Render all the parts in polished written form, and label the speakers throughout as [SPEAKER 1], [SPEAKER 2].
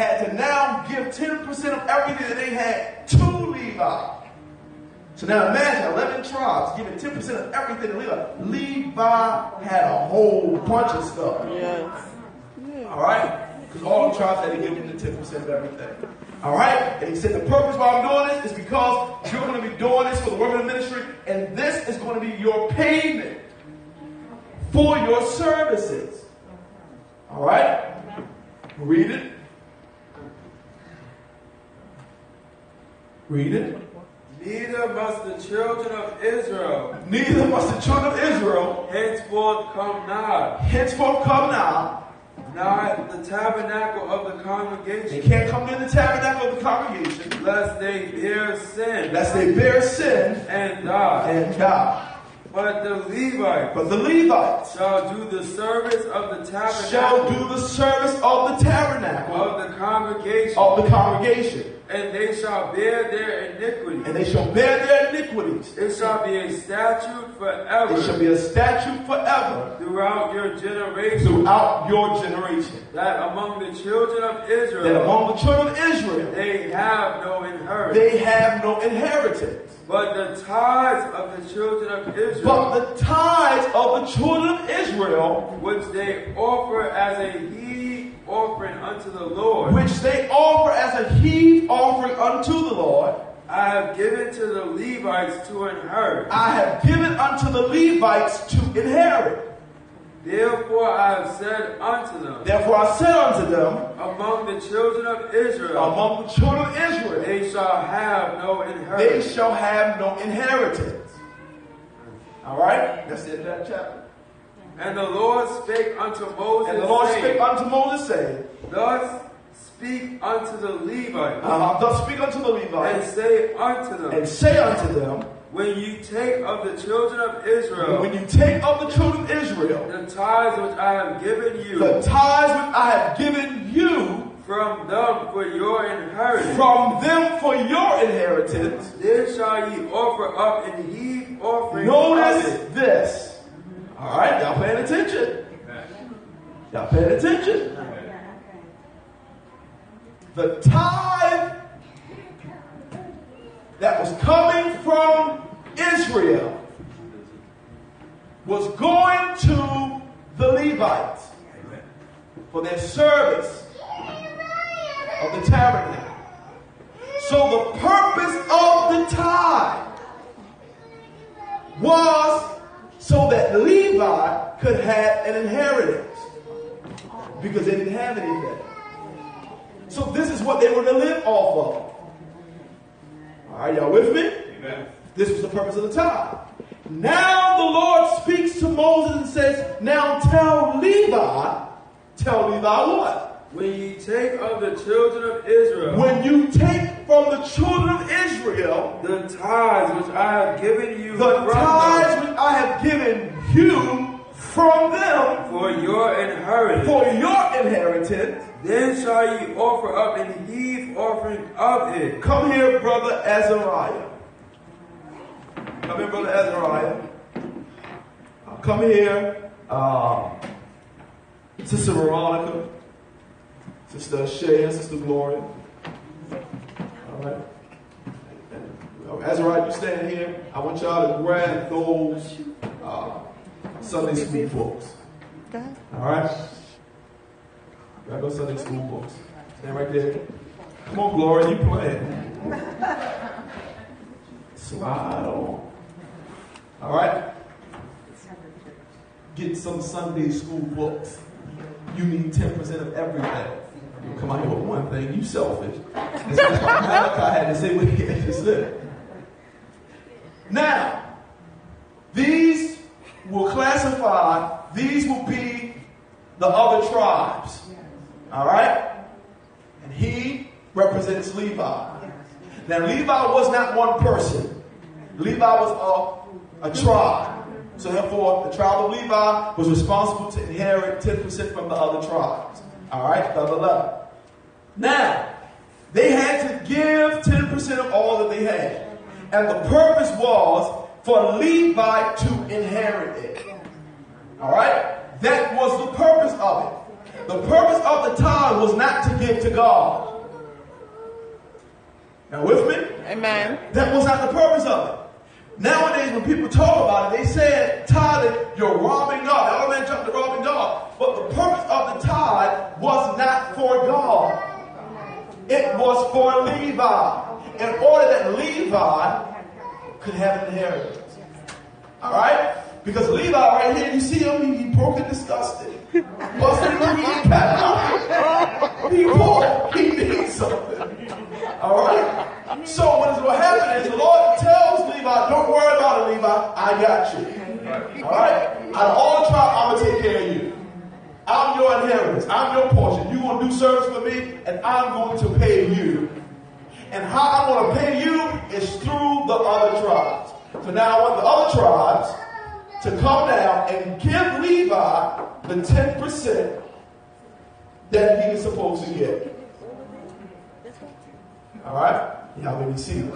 [SPEAKER 1] had to now give 10% of everything that they had to Levi. So now imagine 11 tribes giving 10% of everything to Levi. Levi had a whole bunch of stuff.
[SPEAKER 2] Yes.
[SPEAKER 1] All right? Because all the tribes had to give him the 10% of everything. All right? And he said the purpose why I'm doing this is because you're going to be doing this for the work of the ministry, and this is going to be your payment for your services. All right? Read it. Read it.
[SPEAKER 3] Neither must the children of Israel henceforth come nigh the tabernacle of the congregation.
[SPEAKER 1] They can't come near the tabernacle of the congregation
[SPEAKER 3] lest they bear sin and die. But the Levites shall do the service of the tabernacle
[SPEAKER 1] of the congregation.
[SPEAKER 3] And they shall bear their iniquities.
[SPEAKER 1] It
[SPEAKER 3] shall be a statute forever. Throughout your generation. That among the children of Israel. They have no inheritance. But the tithes of the children of Israel. Which they offer as a heave offering unto the Lord. I have given to the Levites to inherit. Therefore I have said unto them. Among the children of Israel. They shall have no inheritance.
[SPEAKER 1] All right? That's the end of that chapter.
[SPEAKER 3] And the Lord spake unto Moses, saying, Thus speak unto the Levites. And say unto them, when you take of the children of Israel, the tithes which I have given you, from them for your inheritance, then shall ye offer up an heave offering.
[SPEAKER 1] Notice this. All right, y'all paying attention? The tithe that was coming from Israel was going to the Levites for their service of the tabernacle. So the purpose of the tithe was so that Levi could have an inheritance, because they didn't have anything. So this is what they were to live off of. All right, y'all with me? Amen. This was the purpose of the tithe. Now the Lord speaks to Moses and says, now tell Levi what?
[SPEAKER 3] When you take of the children of Israel.
[SPEAKER 1] When you take from the children of Israel.
[SPEAKER 3] The tithes which I have given you.
[SPEAKER 1] From them.
[SPEAKER 3] For your
[SPEAKER 1] inheritance.
[SPEAKER 3] Then shall you offer up an heave offering of it.
[SPEAKER 1] Come here, Brother Azariah. Come here, Sister Veronica, Sister Shea, Sister Gloria. All right. Azariah, you stand here. I want y'all to grab those Sunday school books. All right. Grab those Sunday school books. Stand right there. Come on, Gloria, you playing. Slide on. All right. Get some Sunday school books. You need 10% of everything. You come out here with one thing, you selfish. That's what Malachi had to say what he had to say. Now, these will be the other tribes. All right? And he represents Levi. Now, Levi was not one person. Levi was a tribe. So therefore, the tribe of Levi was responsible to inherit 10% from the other tribes. All right? Number 11. Now, they had to give 10% of all that they had. And the purpose was for Levi to inherit it. All right? That was the purpose of it. The purpose of the tithe was not to give to God. Now with me?
[SPEAKER 2] Amen.
[SPEAKER 1] That was not the purpose of it. Nowadays, when people talk about it, they say tithing, you're robbing God. All men jump to robbing God. But the purpose of the tithe was not for God. It was for Levi. In order that Levi could have an inheritance. All right? Because Levi right here, you see him, he broke and disgusted. Busted through, he cut out. He poor. He needs something. All right? So what happens is the Lord tells Levi, don't worry about it, Levi. I got you. All right? Out of all the tribe, I'm going to take care of you. I'm your inheritance. I'm your portion. You're going to do service for me, and I'm going to pay you. And how I'm going to pay you is through the other tribes. So now I want the other tribes to come down and give Levi the 10% that he is supposed to get. All right? Y'all maybe see. And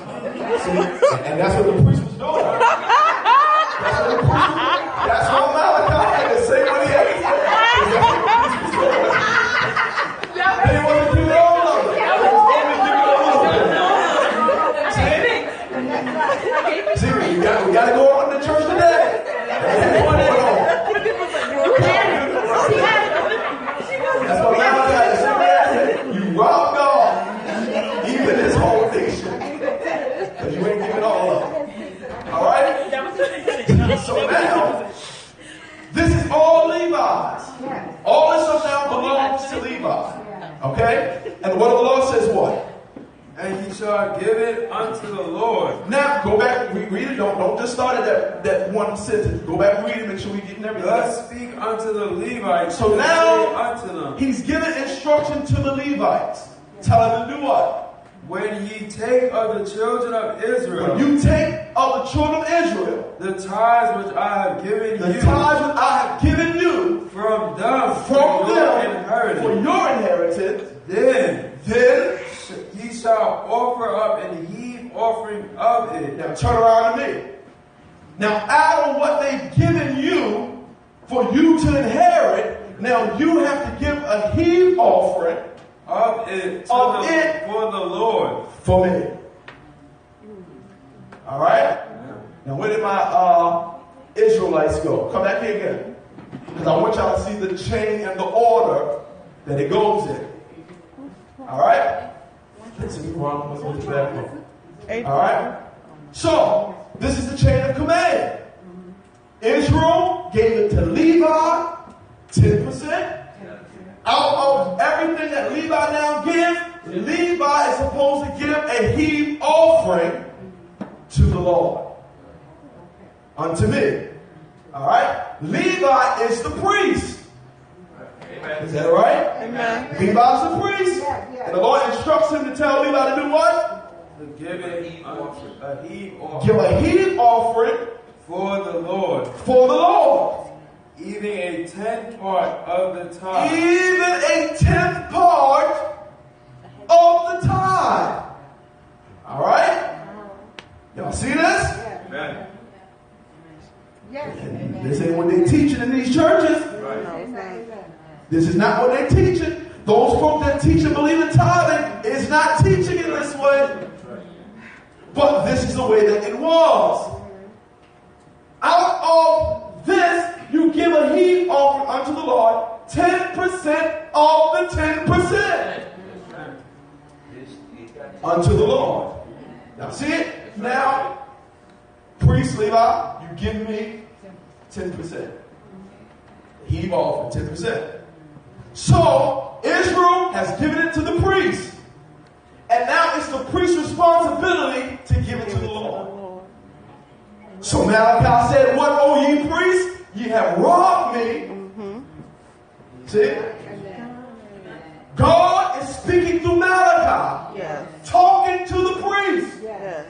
[SPEAKER 1] that's what the priest was doing. That's what the priest was doing. That's what Malachi had to say what he had to say. They wasn't giving all of it. They was only giving a little bit. See, we got to go on to church today. That's what Malachi had to say. You rob God. Even this whole nation. Because you ain't giving all of it. Alright? So now, this is all Levi's. All this stuff now belongs to Levi. Okay? And the word of the Lord says what?
[SPEAKER 3] And he shall give it unto the Lord.
[SPEAKER 1] Now, go back, read it. Don't just start at that one sentence. Go back and read it, make sure we get everything.
[SPEAKER 3] Thus speak unto the Levites.
[SPEAKER 1] So now,
[SPEAKER 3] unto them.
[SPEAKER 1] He's giving instruction to the Levites. Tell them to do what?
[SPEAKER 3] When ye take of the children of Israel.
[SPEAKER 1] When you take of the children of Israel.
[SPEAKER 3] The tithes which I have given you.
[SPEAKER 1] The tithes which I have given you.
[SPEAKER 3] From them.
[SPEAKER 1] From them.
[SPEAKER 3] Inheritance.
[SPEAKER 1] For your inheritance.
[SPEAKER 3] Then
[SPEAKER 1] ye
[SPEAKER 3] shall offer up an heave offering of it.
[SPEAKER 1] Now turn around to me. Now out of what they've given you for you to inherit, now you have to give a heave offering
[SPEAKER 3] of it for the Lord.
[SPEAKER 1] For me. All right? Now where did my Israelites go? Come back here again. Because I want y'all to see the chain and the order that it goes in. All right? Let's see. All right? So, this is the chain of command. Israel gave it to Levi, 10%. Out of everything that Levi now gives, Levi is supposed to give a heave offering to the Lord. Unto me. All right? Levi is the priest. Amen. Is that right?
[SPEAKER 2] Amen.
[SPEAKER 1] Levi's the priest. And the Lord instructs him to tell Levi to do what?
[SPEAKER 3] To give a heave offering.
[SPEAKER 1] Give a heave offering
[SPEAKER 3] for the Lord.
[SPEAKER 1] For the Lord.
[SPEAKER 3] Even a 10th part of the tithe.
[SPEAKER 1] Even a 10th part of the tithe. All right? Y'all see this?
[SPEAKER 3] Amen.
[SPEAKER 2] Yes.
[SPEAKER 1] This ain't what they're teaching in these churches.
[SPEAKER 3] Right.
[SPEAKER 1] This is not what they're teaching. Those folk that teach and believe in tithing is not teaching in this way. But this is the way that it was. Out of this, you give a heave offering unto the Lord, 10% of the 10%. Unto the Lord. Now see it? Now, priest Levi, you give me 10%. Heave offering, 10%. So, Israel has given it to the priest. And now it's the priest's responsibility to give it to the Lord. So Malachi said, what, O ye priests? Ye have robbed me. See? God is speaking through Malachi.
[SPEAKER 2] Yes.
[SPEAKER 1] Talking to the priest.
[SPEAKER 2] Yes.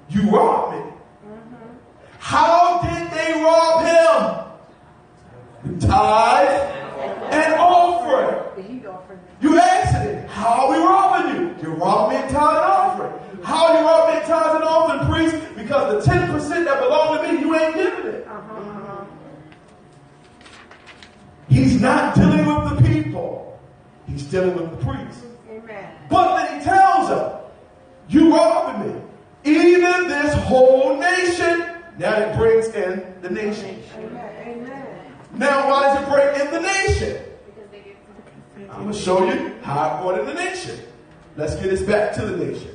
[SPEAKER 1] You robbed me. How did they rob him? Tithe and offering. You asked it. How are we robbing you? You're robbing me in tithe and offering. How are you robbing me in tithe and offering, priest? Because the 10% that belong to me, you ain't giving it. He's not dealing with the people. dealing with the priest.
[SPEAKER 2] Amen.
[SPEAKER 1] But then he tells them, you robbing me. Even this whole nation. Now it brings in the nation.
[SPEAKER 2] Amen.
[SPEAKER 1] Now why does it bring in the nation? I'm going to show you how it brought in the nation. Let's get this back to the nation.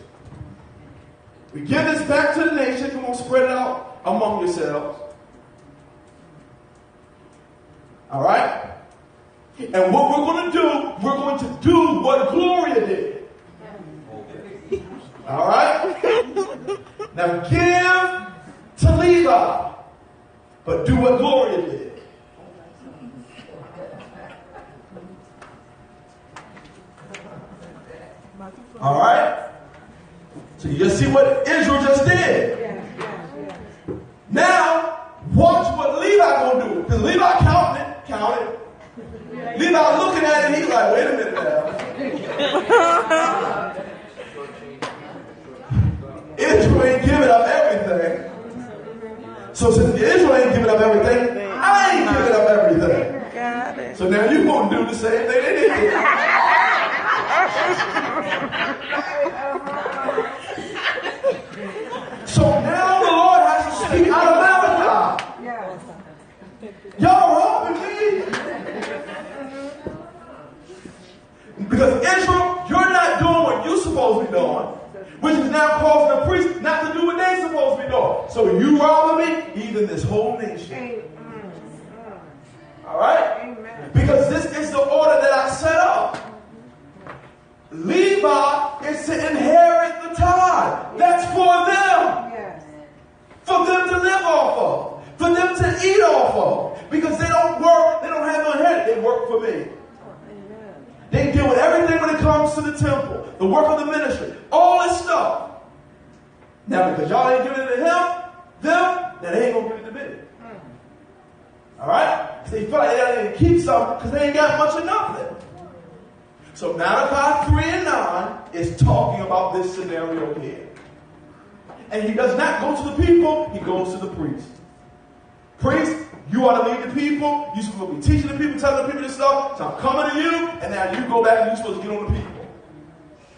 [SPEAKER 1] We give this back to the nation. Come on, spread it out among yourselves. All right? And what we're going to do what Gloria did. All right? Now give to Levi, but do what Gloria did. All right? So you just see what Israel just did. Now, watch what Levi going to do. Because Levi counted. Levi looking at it, he's like, wait a minute now. Israel ain't giving up everything. So since Israel ain't giving up everything, I ain't giving up everything.
[SPEAKER 2] Got it.
[SPEAKER 1] So now you're going to do the same thing they did. So now the Lord has to speak out of Malachi.
[SPEAKER 2] Yes.
[SPEAKER 1] Y'all robbing me. Because Israel, you're not doing what you're supposed to be doing, which is now causing the priests not to do what they're supposed to be doing. So you robbing me, even this whole nation. All right?
[SPEAKER 2] Amen.
[SPEAKER 1] Because this is the order that I set up. Levi is to inherit the tithe. That's for them.
[SPEAKER 2] Yes.
[SPEAKER 1] For them to live off of. For them to eat off of. Because they don't work, they don't have no inheritance. They work for me. They deal with everything when it comes to the temple, the work of the ministry, all this stuff. Now, because y'all ain't giving it to them, then they ain't going to give it to me. All right? So they feel like they got to keep something because they ain't got much of nothing. So Malachi 3 and 9 is talking about this scenario here. And he does not go to the people, he goes to the priest. Priest, you ought to lead the people. You're supposed to be teaching the people, telling the people this stuff. So I'm coming to you, and now you go back and you're supposed to get on the people.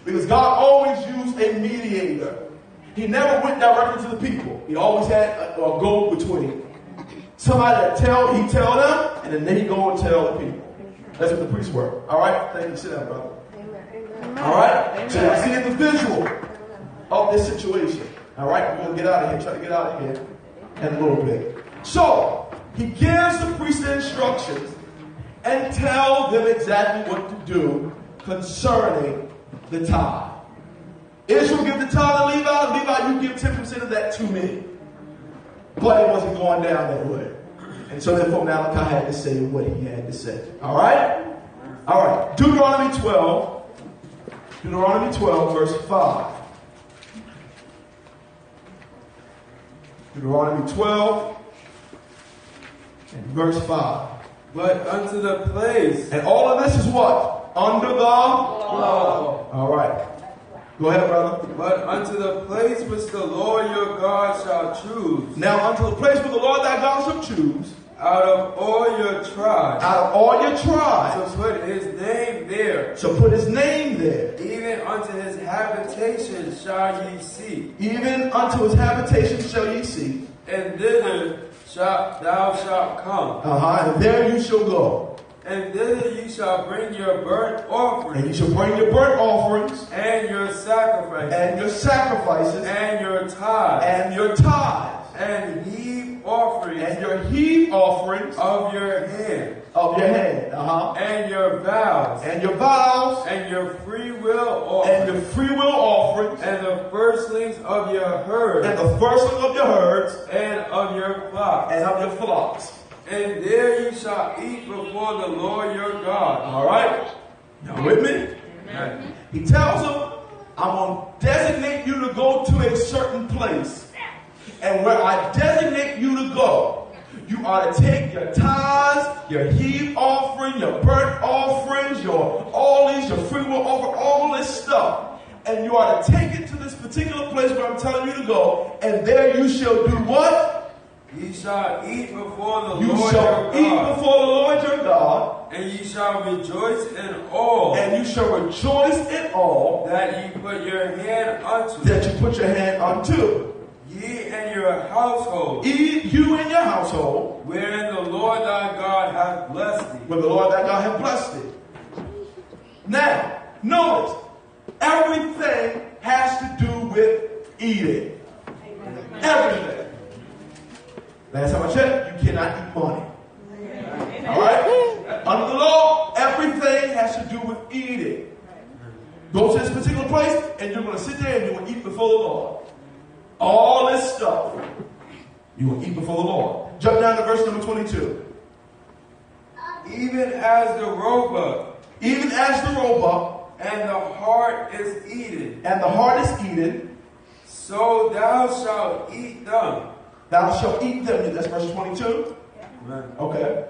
[SPEAKER 1] Because God always used a mediator. He never went directly to the people. He always had a go-between. Somebody that he'd tell them, and then he go and tell the people. That's what the priests were. All right? Thank you. Sit down, brother.
[SPEAKER 2] Amen.
[SPEAKER 1] All right? So I see the visual of this situation. All right? We're going to get out of here. Try to get out of here in a little bit. So, he gives the priest the instructions and tells them exactly what to do concerning the tithe. Israel give the tithe to Levi. Levi, you give 10% of that to me. But it wasn't going down that way. And so therefore Malachi had to say what he had to say. All right? All right. Deuteronomy 12. Deuteronomy 12, verse 5. Deuteronomy 12 and verse 5.
[SPEAKER 3] But unto the place.
[SPEAKER 1] And all of this is what? Under the law. All right. Go ahead, brother.
[SPEAKER 3] But unto the place which the Lord your God shall choose.
[SPEAKER 1] Now unto the place where the Lord thy God shall choose.
[SPEAKER 3] Out of all your tribes.
[SPEAKER 1] Out of all your tribes.
[SPEAKER 3] So put his name there.
[SPEAKER 1] So put his name there.
[SPEAKER 3] Even unto his habitation shall ye seek.
[SPEAKER 1] Even unto his habitation shall ye seek.
[SPEAKER 3] And thither thou shalt come.
[SPEAKER 1] And there you shall go.
[SPEAKER 3] And thither you shall bring your burnt offerings.
[SPEAKER 1] And you shall bring your burnt offerings.
[SPEAKER 3] And your sacrifices.
[SPEAKER 1] And your sacrifices.
[SPEAKER 3] And your tithes.
[SPEAKER 1] And your tithes.
[SPEAKER 3] And heave offerings.
[SPEAKER 1] And your heave offerings.
[SPEAKER 3] Of your hand.
[SPEAKER 1] Of your hand.
[SPEAKER 3] And your vows.
[SPEAKER 1] And your vows.
[SPEAKER 3] And your free will offerings.
[SPEAKER 1] And your free will offerings.
[SPEAKER 3] And the firstlings of your herds.
[SPEAKER 1] And the firstlings of your herds.
[SPEAKER 3] And of your flocks.
[SPEAKER 1] And of your flocks.
[SPEAKER 3] And there you shall eat before the Lord your God.
[SPEAKER 1] All right? Y'all with me?
[SPEAKER 3] Amen.
[SPEAKER 1] He tells them, I'm going to designate you to go to a certain place. And where I designate you to go, you are to take your tithes, your heave offering, your burnt offerings, your free will offering, all this stuff. And you are to take it to this particular place where I'm telling you to go. And there you shall do what?
[SPEAKER 3] Ye shall eat before the
[SPEAKER 1] You
[SPEAKER 3] Lord
[SPEAKER 1] shall
[SPEAKER 3] your
[SPEAKER 1] eat
[SPEAKER 3] God,
[SPEAKER 1] before the Lord your God,
[SPEAKER 3] and ye shall rejoice in all
[SPEAKER 1] and you shall rejoice in all
[SPEAKER 3] that ye put your hand unto.
[SPEAKER 1] that you put your hand unto.
[SPEAKER 3] Ye and your household,
[SPEAKER 1] Eat you and your household,
[SPEAKER 3] wherein the Lord thy God hath blessed thee.
[SPEAKER 1] when the Lord thy God hath blessed thee. Now, notice, everything has to do with eating. Everything. Last time I checked, you cannot eat money. Alright? Under the law, everything has to do with eating. Go to this particular place, and you're going to sit there and you're going to eat before the Lord. All this stuff, you will eat before the Lord. Jump down to verse number 22.
[SPEAKER 3] Even as the roebuck, and the hart is eaten, so thou shalt eat them.
[SPEAKER 1] Thou shalt eat them. That's verse 22.
[SPEAKER 3] Amen.
[SPEAKER 1] Okay.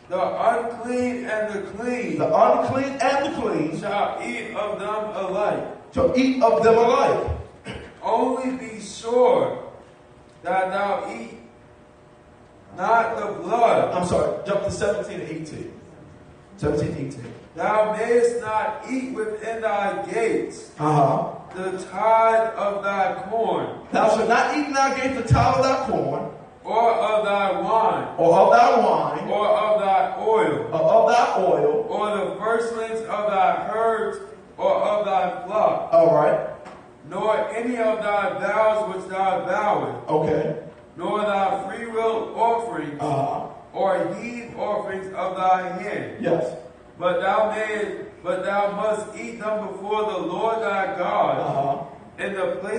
[SPEAKER 3] The unclean and the clean,
[SPEAKER 1] Shall
[SPEAKER 3] eat of them alike.
[SPEAKER 1] eat of them alike.
[SPEAKER 3] Only be sure that thou eat not the blood.
[SPEAKER 1] I'm sorry. Jump to 17 and 18. 17 and 18.
[SPEAKER 3] Thou mayest not eat within thy gates the tithe of thy corn,
[SPEAKER 1] Thou shalt not eat in thy gate the tithe of thy corn,
[SPEAKER 3] or of thy wine,
[SPEAKER 1] or of thy wine,
[SPEAKER 3] or of thy oil,
[SPEAKER 1] or of thy oil.
[SPEAKER 3] or the firstlings of thy herds, or of thy flock,
[SPEAKER 1] All right.
[SPEAKER 3] nor any of thy vows which thou vowest,
[SPEAKER 1] Okay.
[SPEAKER 3] nor thy freewill offerings, or heave offerings of thy hand.
[SPEAKER 1] Yes.
[SPEAKER 3] But thou must eat them before the Lord thy God in the place